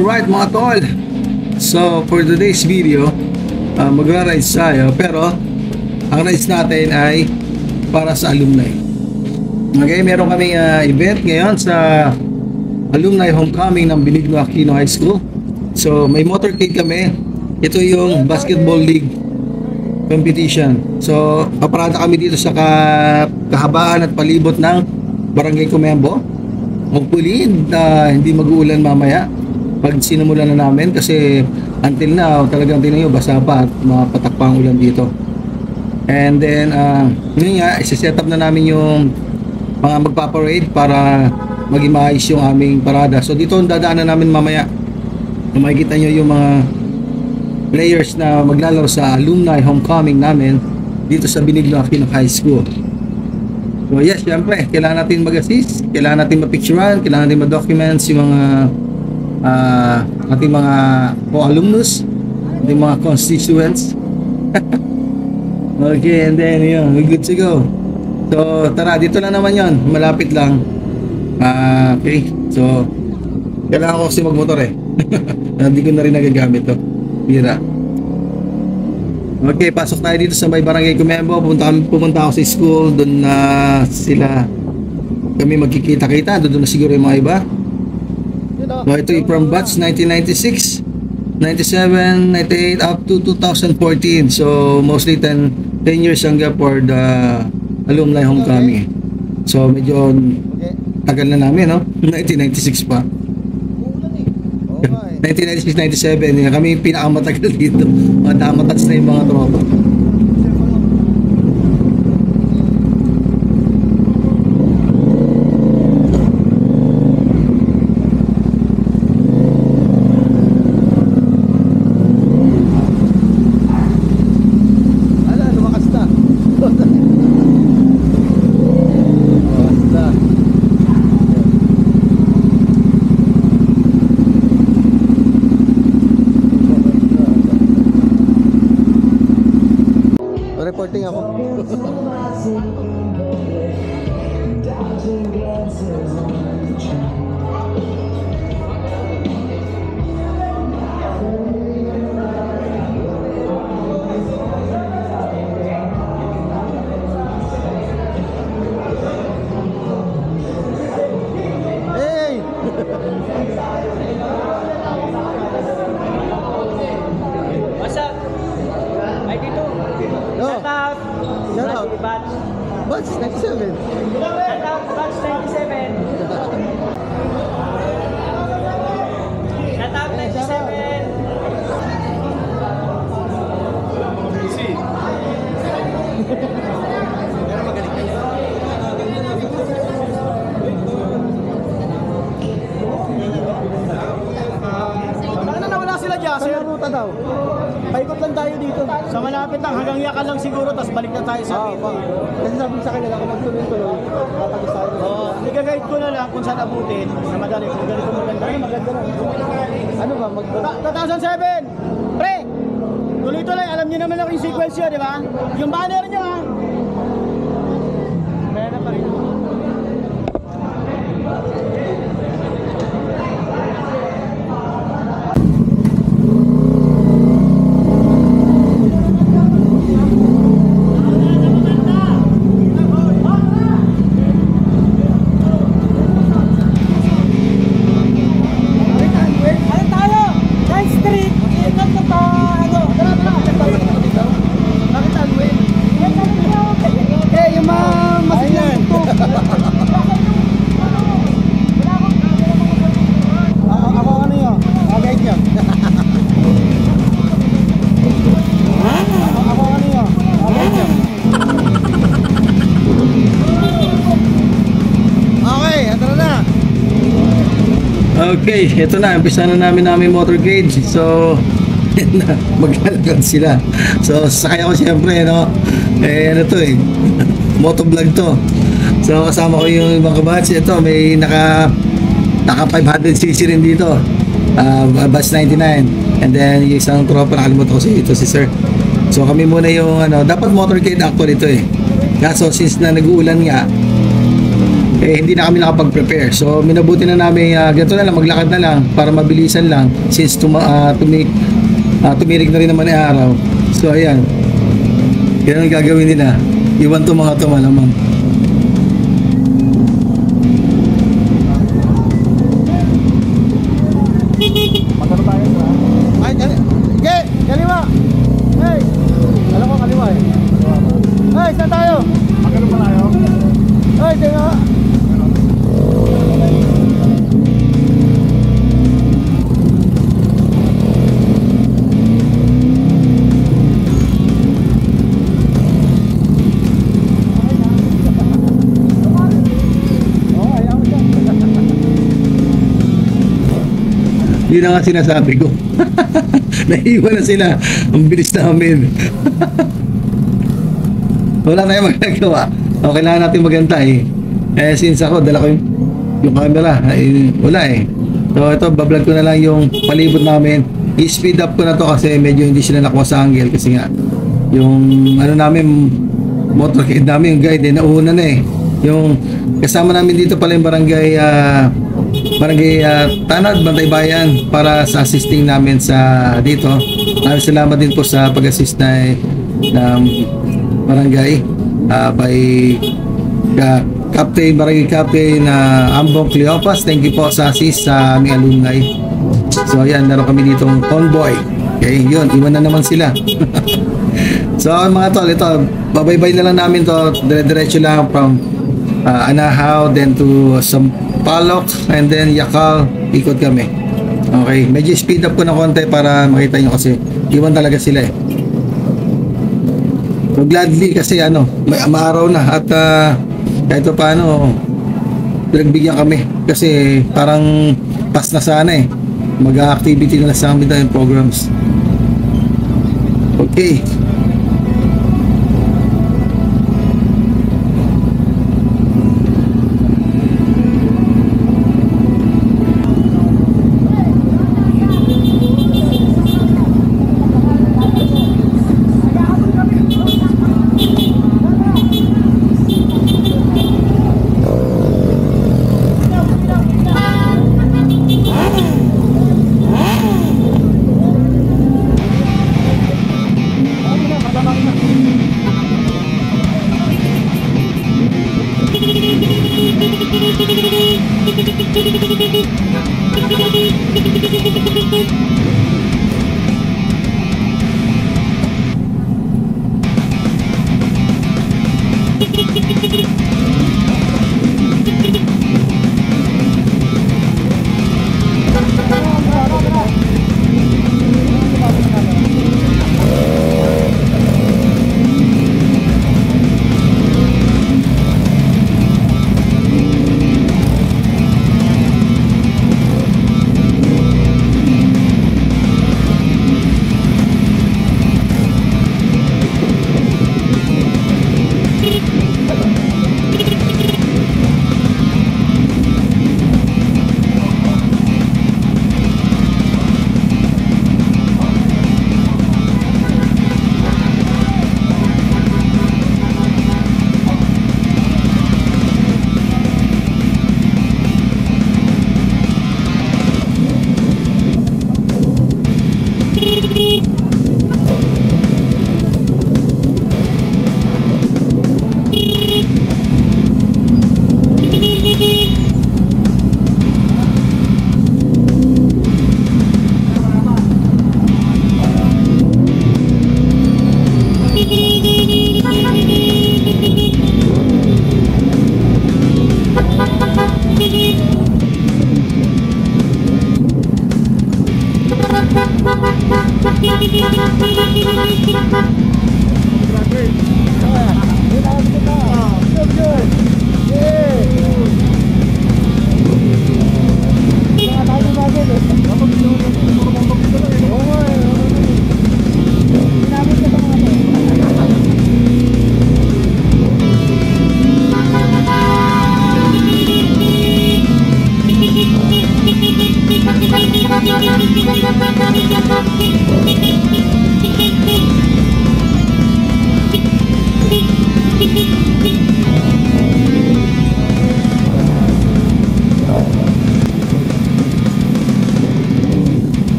Alright mga tol, so for today's video, magra-rides tayo, pero ang rides natin ay para sa alumni. Okay, meron kaming event ngayon sa alumni homecoming ng Benigno Aquino High School. So may motorcade kami. Ito yung basketball league competition. So paparada kami dito sa kahabaan at palibot ng Barangay Comembo. Hopefully hindi mag-uulan mamaya pag sinimulan na namin, kasi until now talagang tinayo basa pa at mapatak pa ang ulan dito. And then yun nga, isa-set up na namin yung mga magpaparade para maging maayos yung aming parada. So dito ang dadaanan namin mamaya. Kung makikita nyo yung mga players na maglalaro sa alumni homecoming namin dito sa Benigno Aquino High School. So yes, syempre kailangan natin mag-assist, kailangan natin mapicturean, kailangan natin ma-documents yung mga ating mga co-alumnus, ating mga constituents. Okay, and then yun, we're good to go. So tara, dito lang naman yon, malapit lang. Okay, so kailangan ko kasi magmotor eh. Hindi ko na rin nagagamit to, bira. Okay, pasok tayo dito sa may Barangay Comembo. Pumunta ako sa school, doon na kami magkikita-kita, doon na siguro yung mga iba. So ito yung from batch 1996, 97, 98 up to 2014. So mostly 10 years hanggang for the alumni homecoming. So medyo tagal na namin, no? 1996 pa. 1996-97 kami yung pinakamatagal dito. Matatas na yung mga tropa. Reporting ako. Hey! What's up? Ay dito. Shout out. Shout out. Batch 97. Shout out batch 97. Shout out 97. Easy. Pero magaling kayo. Bakit na nawala sila dyan, sir? Saan ruta daw? Paikot lang tayo dito. Sa malapit lang, hanggang Yakan lang siguro, tapos balik na tayo sa Piti. Kasi sabi sa kanila, kung magtuloy-tuloy, tatagis tayo. Oo, i-guide ko na lang kung saan abutin na madali. Kung ganito maganda. Ay, maganda lang. Ano ba? 2007! Pre! Tuloy-tuloy, alam niyo naman ako yung sequence yun, di ba? Yung banner niyo, ha? Meron pa rin. Okay, ito na, umpisa na namin motorcade. So maglalakad sila. So sakay ako siyempre, no? Ano to eh, motovlog to. So kasama ko yung ibang kabatch. Ito, may naka 500cc rin dito, batch 99. And then yung isang tropa, nakalimutan ko ito si sir. So kami muna yung dapat motorcade actually ito eh. Kaso since na nag-uulan nga, hindi na kami nakapag-prepare. So minabuti na namin ganito na lang, maglakad na lang para mabilisan lang since tumirik na rin naman yung araw. So ayan, ganun ang gagawin nila. Iwan to mga to malamang. Magkano tayo ba? Ay, kaliwa! Hey! Alam ko kaliwa eh. Hey, saan tayo? Magkano pa tayo? Hey, di nga! Yun na nga sinasabi ko. Naiiwan na sila. Ang bilis namin. Wala tayong magagawa. O, kailangan natin magantay. Since ako, dala ko yung camera. Wala eh. So, ito, bablog ko na lang yung palibot namin. I-speed up ko na to kasi medyo hindi sila nakuha sa angle. Kasi nga, yung ano namin, motorcade namin, yung guide, nauna na eh. Yung kasama namin dito pala yung barangay Tanad, Bantay Bayan para sa assisting namin sa dito. Maraming salamat din po sa pag-assist ng barangay by Barangay Captain Ambong Cleopas. Thank you po sa assist sa aming alumni. So ayan, naroon kami ditong convoy. Okay, yun, iwan na naman sila. So mga tol, ito, babaybay na lang namin to, dire-diretso lang from Anahaw, then to Sampaloc, and then Yakal, ikot kami. Okay, medyo speed up ko na konti para makita nyo kasi iwan talaga sila eh. So gladly kasi ano, may maaraw na at kahit pa paano pinagbigyan kami kasi parang pas na sana eh. Mag-activity na sa amin tayong programs. Okay.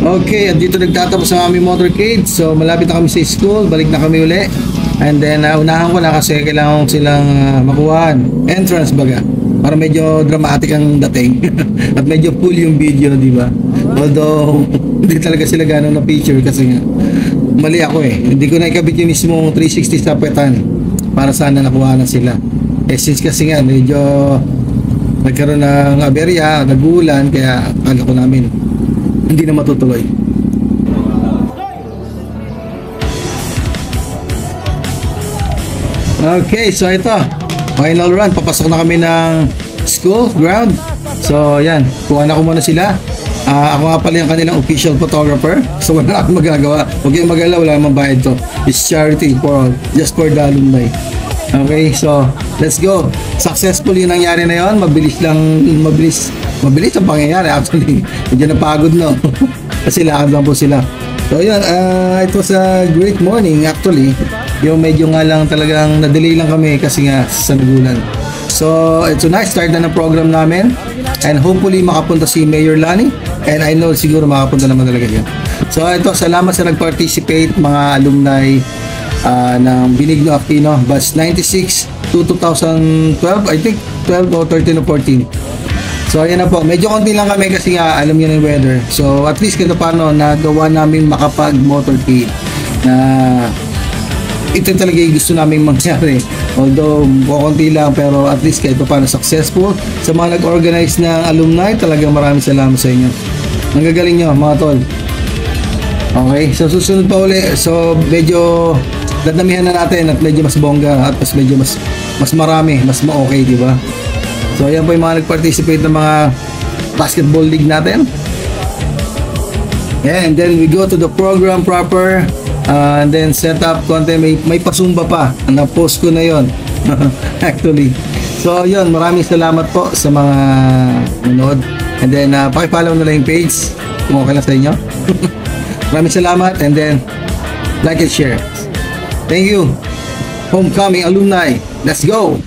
Okay, at dito nagtatapos ang aming motorcade. So malapit na kami sa school, balik na kami uli. And then unahan ko na kasi kailangan ko silang makuhaan. Entrance baga. Para medyo dramatic ang dating. At medyo full yung video, di ba? Although hindi talaga sila gano'n na picture kasi nga mali ako eh. Hindi ko na ikabit yung mismong 360 sa petan para sana nakuha na sila. Eh since kasi nga medyo nagkaroon ng aberya, nagulan, kaya akala ko namin hindi na matutuloy. Okay, so ito final run, papasok na kami ng school ground. So yan, kuha na ko muna sila. Ako nga pala yung kanilang official photographer. So wala na akong magagawa. Huwag kayong mag-alala, wala namang bayad to. It's charity for just for the alumni. Okay, so let's go. Successful yung nangyari na yon. Mabilis ang pangyayari actually. Medyo napagod no. Kasi lakad lang po sila. So yun, it was a great morning actually. Yung medyo nga lang talagang na-delay lang kami kasi nga sa nagulan. So it's a nice start na ng program namin. And hopefully makapunta si Mayor Lani. And I know siguro makapunta naman talaga yun. So ito, salamat sa nag-participate mga alumni ng Benigno Aquino Batch 96 to 2012. I think 12 or 13 or 14. So ayan na po, medyo konti lang kami kasi nga alam niyo na yung weather. So at least kung paano nagawa namin makapag motorcade na ito talaga yung gusto namin mangyari. Although konti lang pero at least kahit paano successful. Sa mga nag-organize ng alumni, talagang maraming salamat sa inyo. Nanggagaling nyo mga tol. Okay, so susunod pa uli. So medyo dadamihan na natin at medyo mas bongga at medyo mas marami, mas ma-okay, di ba? So ayan po yung mga nag-participate ng mga basketball league natin. Yeah, and then we go to the program proper. And then set up konti, may pasumba pa. Na-post ko na yon actually. So yun, maraming salamat po sa mga nanood. And then pakipollow na lang yung page kung okay lang sa inyo. Maraming salamat and then like and share. Thank you. Homecoming alumni. Let's go!